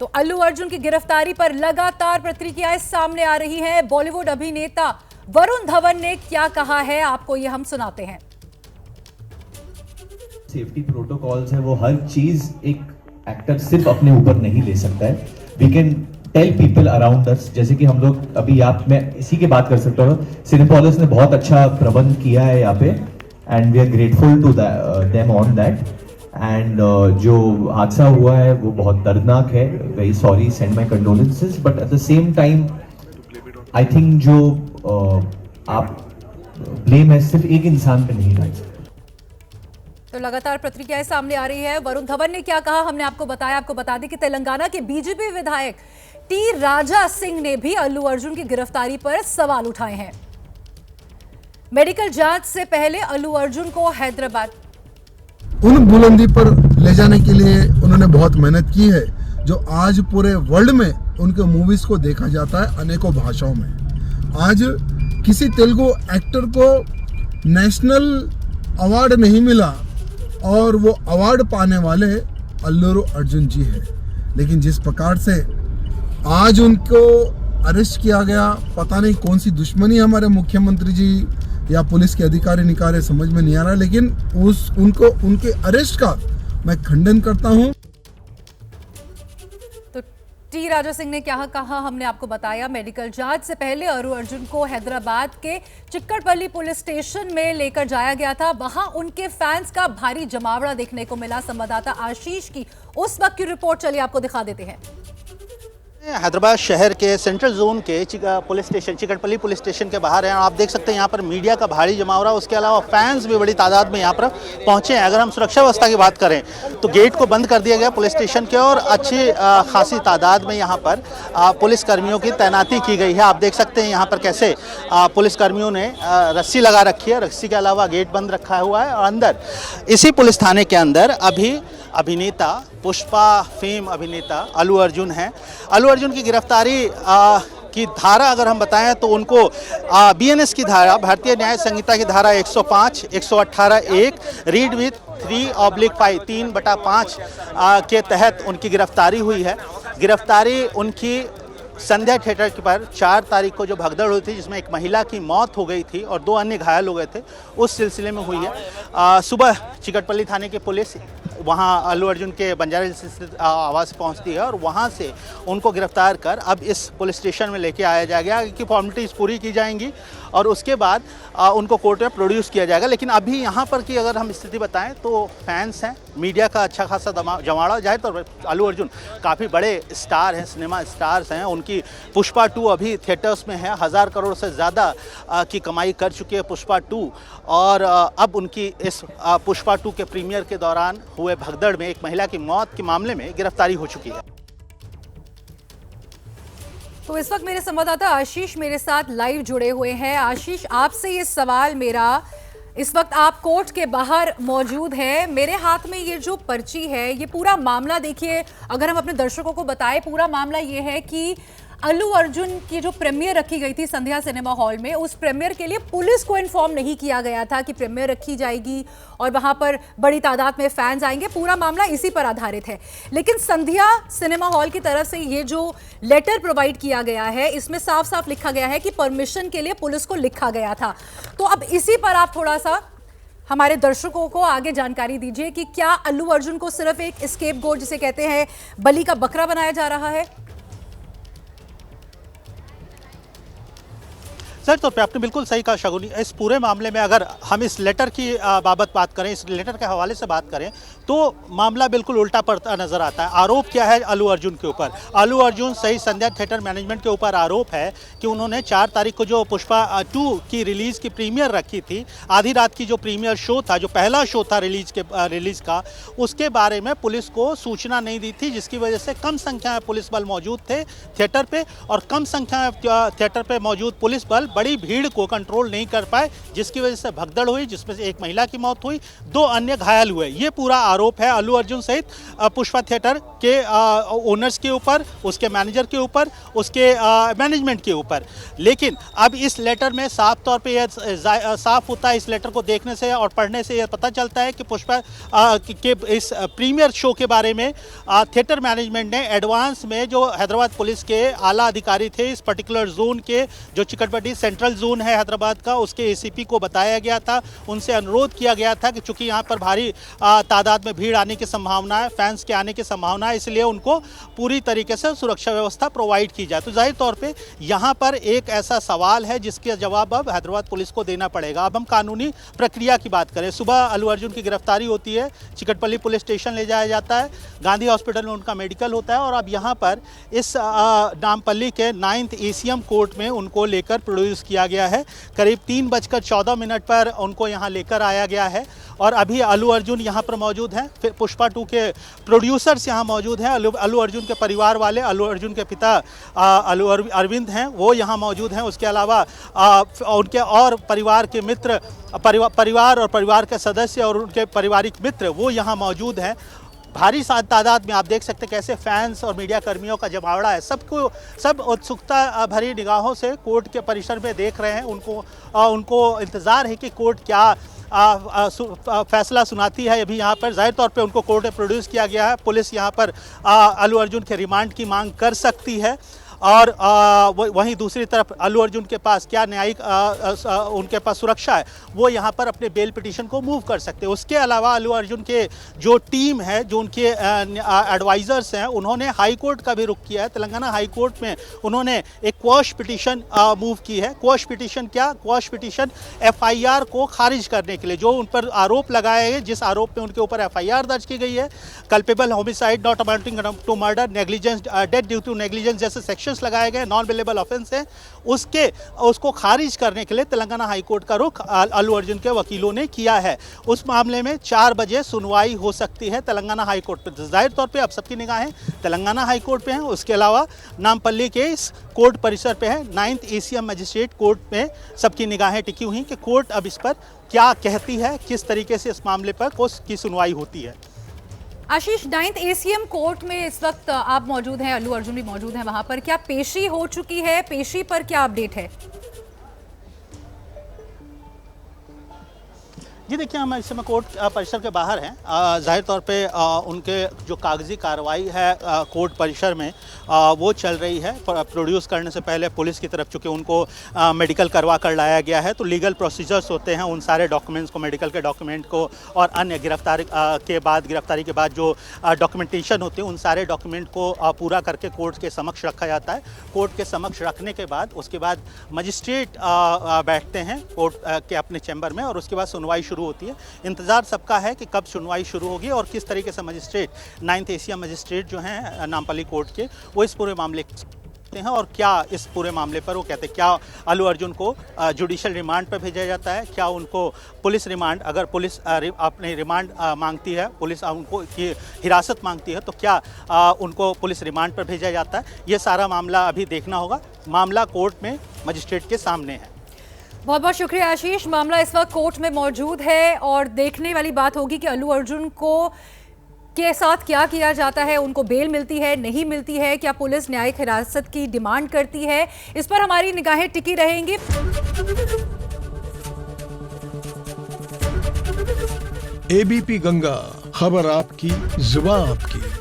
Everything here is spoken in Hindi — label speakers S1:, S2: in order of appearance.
S1: तो अल्लू अर्जुन की गिरफ्तारी पर लगातार प्रतिक्रियाएं सामने आ रही हैं। बॉलीवुड अभिनेता वरुण धवन ने क्या कहा है, आपको ये हम सुनाते हैं।
S2: सेफ्टी प्रोटोकॉल्स है, वो हर चीज एक एक्टर सिर्फ अपने ऊपर नहीं ले सकता है। We can tell people around us, जैसे कि हम लोग अभी मैं इसी की बात कर सकता हूँ। सिनेपोलिस ने बहुत अच्छा प्रबंध किया है यहाँ पे, and we are grateful to them on that. And जो हादसा हुआ है वो बहुत दर्दनाक है। Very sorry, send my condolences, but at the same time I think जो आप ब्लेम है सिर्फ एक इंसान पे नहीं डाल सकते।
S1: तो लगातार प्रतिक्रियाएं सामने आ रही है। वरुण धवन ने क्या कहा हमने आपको बताया। आपको बता दें कि तेलंगाना के बीजेपी विधायक टी राजा सिंह ने भी अल्लू अर्जुन की गिरफ्तारी पर सवाल उठाए हैं। मेडिकल जांच से पहले अल्लू अर्जुन को हैदराबाद
S3: उन बुलंदी पर ले जाने के लिए उन्होंने बहुत मेहनत की है, जो आज पूरे वर्ल्ड में उनके मूवीज को देखा जाता है अनेकों भाषाओं में। आज किसी तेलुगु एक्टर को नेशनल अवार्ड नहीं मिला और वो अवार्ड पाने वाले अल्लू अर्जुन जी है। लेकिन जिस प्रकार से आज उनको अरेस्ट किया गया, पता नहीं कौन सी दुश्मनी हमारे मुख्यमंत्री जी या पुलिस के अधिकारी निकाले, समझ में नहीं आ रहा। लेकिन उनके अरेस्ट का मैं खंडन करता हूं।
S1: तो टी राजा सिंह ने क्या कहा हमने आपको बताया। मेडिकल जांच से पहले अल्लू अर्जुन को हैदराबाद के चिक्कड़पल्ली पुलिस स्टेशन में लेकर जाया गया था। वहां उनके फैंस का भारी जमावड़ा देखने को मिला। संवाददाता आशीष की उस वक्त की रिपोर्ट चलिए आपको दिखा देते हैं।
S4: हैदराबाद शहर के सेंट्रल जोन के पुलिस स्टेशन, चिकटपल्ली पुलिस स्टेशन के बाहर हैं। आप देख सकते हैं यहाँ पर मीडिया का भारी जमावड़ा, उसके अलावा फैंस भी बड़ी तादाद में यहाँ पर पहुँचे हैं। अगर हम सुरक्षा व्यवस्था की बात करें तो गेट को बंद कर दिया गया पुलिस स्टेशन के, और अच्छी खासी तादाद में यहाँ पर पुलिस कर्मियों की तैनाती की गई है। आप देख सकते हैं यहाँ पर कैसे पुलिस कर्मियों ने रस्सी लगा रखी है, रस्सी के अलावा गेट बंद रखा हुआ है। और अंदर इसी पुलिस थाने के अंदर अभी अभिनेता पुष्पा फेम अभिनेता अल्लू अर्जुन हैं। अल्लू अर्जुन की गिरफ्तारी की धारा अगर हम बताएं तो उनको बीएनएस की धारा, भारतीय न्याय संहिता की धारा 105, 118(1) रीड विथ 3/5 3/5 के तहत उनकी गिरफ्तारी हुई है। गिरफ्तारी उनकी संध्या थिएटर पर 4 तारीख को जो भगदड़ हुई थी, जिसमें एक महिला की मौत हो गई थी और 2 अन्य घायल हो गए थे, उस सिलसिले में हुई है। सुबह चिकटपल्ली थाने की पुलिस वहां अल्लू अर्जुन के बंजारा स्थित आवास पहुंचती है और वहां से उनको गिरफ्तार कर अब इस पुलिस स्टेशन में लेके आया जाएगा कि फॉर्मेलिटीज़ पूरी की जाएंगी और उसके बाद उनको कोर्ट में प्रोड्यूस किया जाएगा। लेकिन अभी यहाँ पर की अगर हम स्थिति बताएं तो फैंस हैं, मीडिया का अच्छा खासा जमावड़ा। जाहिर तौर पर अल्लू अर्जुन काफ़ी बड़े स्टार हैं, सिनेमा स्टार्स हैं। उनकी पुष्पा 2 अभी थिएटर्स में है, 1000 करोड़ से ज़्यादा की कमाई कर चुकी है पुष्पा 2, और अब उनकी इस पुष्पा 2 के प्रीमियर के दौरान हुए भगदड़ में एक महिला की मौत के मामले में गिरफ्तारी हो चुकी है।
S1: तो इस वक्त मेरे संवाददाता आशीष मेरे साथ लाइव जुड़े हुए हैं। आशीष, आपसे ये सवाल मेरा, इस वक्त आप कोर्ट के बाहर मौजूद हैं। मेरे हाथ में ये जो पर्ची है, ये पूरा मामला देखिए, अगर हम अपने दर्शकों को बताएं, पूरा मामला ये है कि अल्लू अर्जुन की जो प्रीमियर रखी गई थी संध्या सिनेमा हॉल में, उस प्रीमियर के लिए पुलिस को इन्फॉर्म नहीं किया गया था कि प्रीमियर रखी जाएगी और वहां पर बड़ी तादाद में फैंस आएंगे। पूरा मामला इसी पर आधारित है। लेकिन संध्या सिनेमा हॉल की तरफ से ये जो लेटर प्रोवाइड किया गया है, इसमें साफ साफ लिखा गया है कि परमिशन के लिए पुलिस को लिखा गया था। तो अब इसी पर आप थोड़ा सा हमारे दर्शकों को आगे जानकारी दीजिए कि क्या अल्लू अर्जुन को सिर्फ एक एस्केप गोट, जिसे कहते हैं बलि का बकरा, बनाया जा रहा है?
S4: सर, तो आपने बिल्कुल सही कहा शगुनी। इस पूरे मामले में अगर हम इस लेटर की बाबत बात करें, इस लेटर के हवाले से बात करें, तो मामला बिल्कुल उल्टा पड़ता नजर आता है। आरोप क्या है अल्लू अर्जुन के ऊपर? अल्लू अर्जुन सही संध्या थिएटर मैनेजमेंट के ऊपर आरोप है कि उन्होंने 4 तारीख को जो पुष्पा 2 की रिलीज़ की प्रीमियर रखी थी, आधी रात की जो प्रीमियर शो था, जो पहला शो था रिलीज़ का, उसके बारे में पुलिस को सूचना नहीं दी थी, जिसकी वजह से कम संख्या में पुलिस बल मौजूद थे थिएटर पे, और कम संख्या में थिएटर पे मौजूद पुलिस बल बड़ी भीड़ को कंट्रोल नहीं कर पाए, जिसकी वजह से भगदड़ हुई, जिसमें से एक महिला की मौत हुई, 2 अन्य घायल हुए। ये पूरा आरोप है अल्लू अर्जुन सहित पुष्पा थिएटर के ओनर्स के ऊपर, उसके मैनेजर के ऊपर, उसके मैनेजमेंट के ऊपर। लेकिन अब इस लेटर में साफ तौर पे यह साफ होता है, इस लेटर को देखने से और पढ़ने से यह पता चलता है कि पुष्पा के इस प्रीमियर शो के बारे में थिएटर मैनेजमेंट ने एडवांस में जो हैदराबाद पुलिस के आला अधिकारी थे इस पर्टिकुलर जोन के, जो चिकटपट्टी सेंट्रल जोन है हैदराबाद का, उसके एसीपी को बताया गया था, उनसे अनुरोध किया गया था कि चूंकि यहाँ पर भारी तादाद में भीड़ आने की संभावना है, फैंस के आने की संभावना है, इसलिए उनको पूरी तरीके से सुरक्षा व्यवस्था प्रोवाइड की जाए। तो जाहिर तौर पे यहाँ पर एक ऐसा सवाल है जिसके जवाब अब हैदराबाद पुलिस को देना पड़ेगा। अब हम कानूनी प्रक्रिया की बात करें, सुबह अल्लू अर्जुन की गिरफ्तारी होती है, चिकटपल्ली पुलिस स्टेशन ले जाया जाता है, गांधी हॉस्पिटल में उनका मेडिकल होता है और अब यहाँ पर इस नामपल्ली के 9th ACM कोर्ट में उनको लेकर प्रोड्यूस किया गया है। करीब 3:14 पर उनको यहाँ लेकर आया गया है और अभी अल्लू अर्जुन यहाँ पर मौजूद हैं। फिर पुष्पा 2 के प्रोड्यूसर्स यहाँ मौजूद हैं, अल्लू अर्जुन के परिवार वाले, अल्लू अर्जुन के पिता अल्लू अरविंद हैं, वो यहाँ मौजूद हैं। उसके अलावा उनके और परिवार के मित्र, परिवार और परिवार के सदस्य और उनके पारिवारिक मित्र वो यहाँ मौजूद हैं। भारी तादाद में आप देख सकते हैं कैसे फैंस और मीडिया कर्मियों का जमावड़ा है। सब उत्सुकता भरी निगाहों से कोर्ट के परिसर में देख रहे हैं। उनको इंतज़ार है कि कोर्ट क्या फैसला सुनाती है। अभी यहाँ पर जाहिर तौर पे उनको कोर्ट में प्रोड्यूस किया गया है। पुलिस यहाँ पर अल्लू अर्जुन के रिमांड की मांग कर सकती है और वहीं दूसरी तरफ अल्लू अर्जुन के पास क्या न्यायिक उनके पास सुरक्षा है, वो यहाँ पर अपने बेल पिटीशन को मूव कर सकते हैं। उसके अलावा अल्लू अर्जुन के जो टीम है, जो उनके एडवाइज़र्स हैं, उन्होंने हाई कोर्ट का भी रुख किया है। तेलंगाना हाई कोर्ट में उन्होंने एक क्वॉश पिटीशन मूव की है। क्वॉश पिटीशन क्या? क्वॉश पिटीशन FIR को खारिज करने के लिए, जो उन पर आरोप लगाए गए, जिस आरोप में उनके ऊपर FIR दर्ज की गई है, culpable homicide not amounting to murder, negligence, death due to negligence जैसे सेक्शंस लगाए गए, नॉन बेलेबल ऑफेंस है, उसको खारिज करने के लिए तेलंगाना हाई कोर्ट का रुख अल्लू अर्जुन के वकीलों ने किया है। उस मामले में 4 बजे सुनवाई हो सकती है तेलंगाना हाई कोर्ट पर। जाहिर तौर पे अब सबकी निगाहें तेलंगाना हाई कोर्ट पे हैं। उसके अलावा नामपल्ली के इस कोर्ट परिसर पे है, 9th ACM मजिस्ट्रेट कोर्ट में सबकी निगाहें टिकी हुई कि कोर्ट अब इस पर क्या कहती है, किस तरीके से इस मामले पर की सुनवाई होती है।
S1: आशीष, 9th ACM कोर्ट में इस वक्त आप मौजूद हैं, अल्लू अर्जुन भी मौजूद हैं वहां पर। क्या पेशी हो चुकी है? पेशी पर क्या अपडेट है?
S4: जी देखिए, हम इस समय कोर्ट परिसर के बाहर हैं। जाहिर तौर पे उनके जो कागजी कार्रवाई है कोर्ट परिसर में वो चल रही है। प्रोड्यूस करने से पहले पुलिस की तरफ, चूँकि उनको मेडिकल करवा कर लाया गया है, तो लीगल प्रोसीजर्स होते हैं। उन सारे डॉक्यूमेंट्स को, मेडिकल के डॉक्यूमेंट को और अन्य गिरफ्तारी के बाद जो डॉक्यूमेंटेशन होती है, उन सारे डॉक्यूमेंट को पूरा करके कोर्ट के समक्ष रखा जाता है। कोर्ट के समक्ष रखने के बाद उसके बाद मजिस्ट्रेट बैठते हैं कोर्ट के अपने चैम्बर में और उसके बाद सुनवाई शुरू होती है। इंतजार सबका है कि कब सुनवाई शुरू होगी और किस तरीके से मजिस्ट्रेट, 9th ACM मजिस्ट्रेट जो हैं नामपल्ली कोर्ट के, वो इस पूरे मामले हैं और क्या इस पूरे मामले पर वो कहते हैं। क्या अल्लू अर्जुन को जुडिशियल रिमांड पर भेजा जाता है? क्या उनको पुलिस रिमांड, अगर पुलिस अपनी रिमांड मांगती है, पुलिस उनको की हिरासत मांगती है, तो क्या उनको पुलिस रिमांड पर भेजा जाता है? ये सारा मामला अभी देखना होगा। मामला कोर्ट में मजिस्ट्रेट के सामने है।
S1: बहुत बहुत शुक्रिया आशीष। मामला इस वक्त कोर्ट में मौजूद है और देखने वाली बात होगी कि अल्लू अर्जुन को के साथ क्या किया जाता है। उनको बेल मिलती है, नहीं मिलती है? क्या पुलिस न्यायिक हिरासत की डिमांड करती है? इस पर हमारी निगाहें टिकी रहेंगी।
S5: ABP गंगा, खबर आपकी, जुबान आपकी।